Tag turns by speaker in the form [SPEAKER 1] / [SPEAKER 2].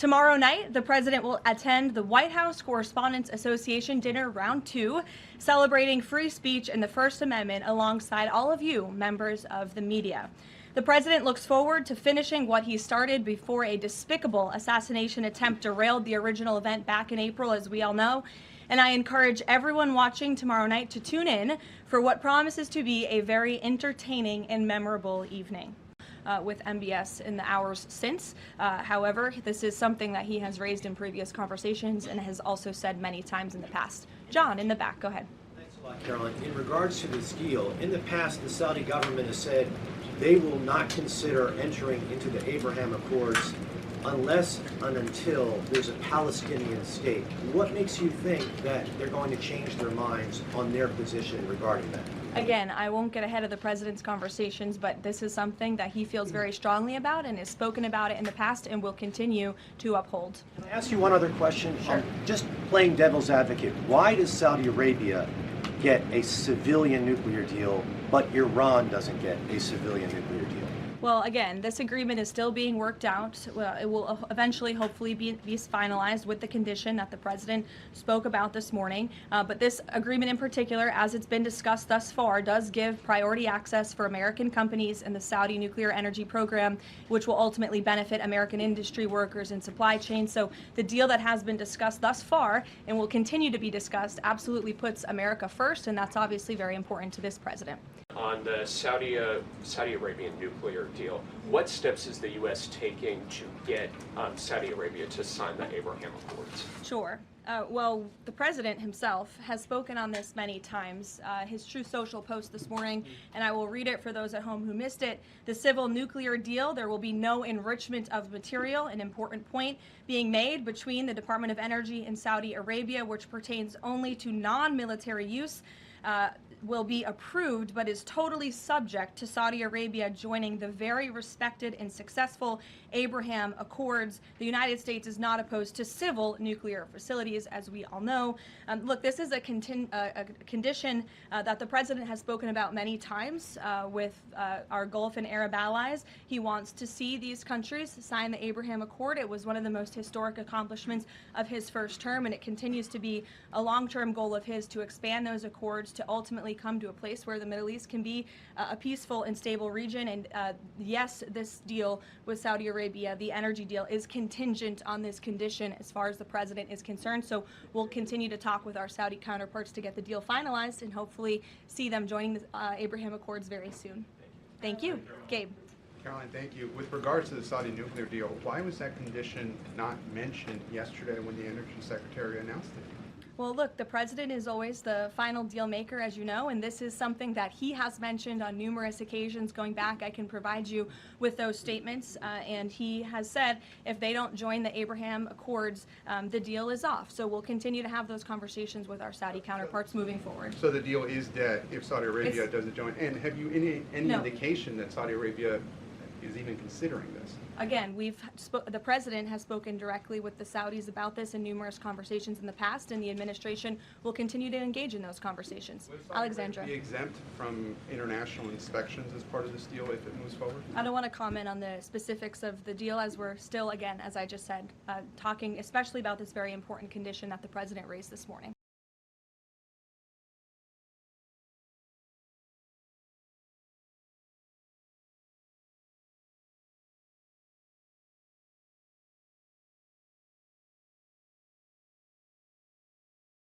[SPEAKER 1] Tomorrow night, the president will attend the White House Correspondents Association dinner round 2, celebrating free speech and the First Amendment alongside all of you, members of the media. The president looks forward to finishing what he started before a despicable assassination attempt derailed the original event back in April, as we all know. And I encourage everyone watching tomorrow night to tune in for what promises to be a very entertaining and memorable evening. With MBS in the hours since. However, this is something that he has raised in previous conversations and has also said many times in the past. John, in the back, go ahead.
[SPEAKER 2] Thanks a lot, Caroline. In regards to this deal, in the past, the Saudi government has said they will not consider entering into the Abraham Accords unless and until there's a Palestinian state. What makes you think that they're going to change their minds on their position regarding that?
[SPEAKER 1] Again, I won't get ahead of the president's conversations, but this is something that he feels very strongly about and has spoken about it in the past and will continue to uphold.
[SPEAKER 2] Can I ask you one other question?
[SPEAKER 1] Sure.
[SPEAKER 2] Just playing devil's advocate, why does Saudi Arabia get a civilian nuclear deal, but Iran doesn't get a civilian nuclear deal?
[SPEAKER 1] Well, again, this agreement is still being worked out. It will eventually, hopefully, be finalized with the condition that the president spoke about this morning. But this agreement in particular, as it's been discussed thus far, does give priority access for American companies in the Saudi nuclear energy program, which will ultimately benefit American industry workers and supply chains. So the deal that has been discussed thus far and will continue to be discussed absolutely puts America first, and that's obviously very important to this president.
[SPEAKER 3] On the Saudi Arabian nuclear deal, what steps is the U.S. taking to get Saudi Arabia to sign the Abraham Accords?
[SPEAKER 1] Sure. Well, the president himself has spoken on this many times. His Truth Social post this morning, and I will read it for those at home who missed it. The civil nuclear deal, there will be no enrichment of material, an important point being made between the Department of Energy and Saudi Arabia, which pertains only to non-military use. Will be approved, but is totally subject to Saudi Arabia joining the very respected and successful Abraham Accords. The United States is not opposed to civil nuclear facilities, as we all know. Look, this is a condition that the president has spoken about many times with our Gulf and Arab allies. He wants to see these countries sign the Abraham Accord. It was one of the most historic accomplishments of his first term, and it continues to be a long-term goal of his to expand those accords to ultimately come to a place where the Middle East can be a peaceful and stable region. And yes, this deal with Saudi Arabia, the energy deal, is contingent on this condition as far as the president is concerned. So we'll continue to talk with our Saudi counterparts to get the deal finalized and hopefully see them joining the Abraham Accords very soon. Thank you. Gabe.
[SPEAKER 4] Caroline, thank you. With regards to the Saudi nuclear deal, why was that condition not mentioned yesterday when the Energy Secretary announced it?
[SPEAKER 1] Well, look, the president is always the final deal maker, as you know, and this is something that he has mentioned on numerous occasions going back. I can provide you with those statements, and he has said if they don't join the Abraham Accords, the deal is off. So we'll continue to have those conversations with our Saudi counterparts moving forward.
[SPEAKER 4] So the deal is dead if Saudi Arabia doesn't join. And have you any indication that Saudi Arabia is even considering this?
[SPEAKER 1] Again, the president has spoken directly with the Saudis about this in numerous conversations in the past, and the administration will continue to engage in those conversations. Alexandra.
[SPEAKER 4] Will Saudi Arabia be exempt from international inspections as part of this deal if it moves forward?
[SPEAKER 1] I don't want to comment on the specifics of the deal, as we're still, again, as I just said, talking especially about this very important condition that the president raised this morning.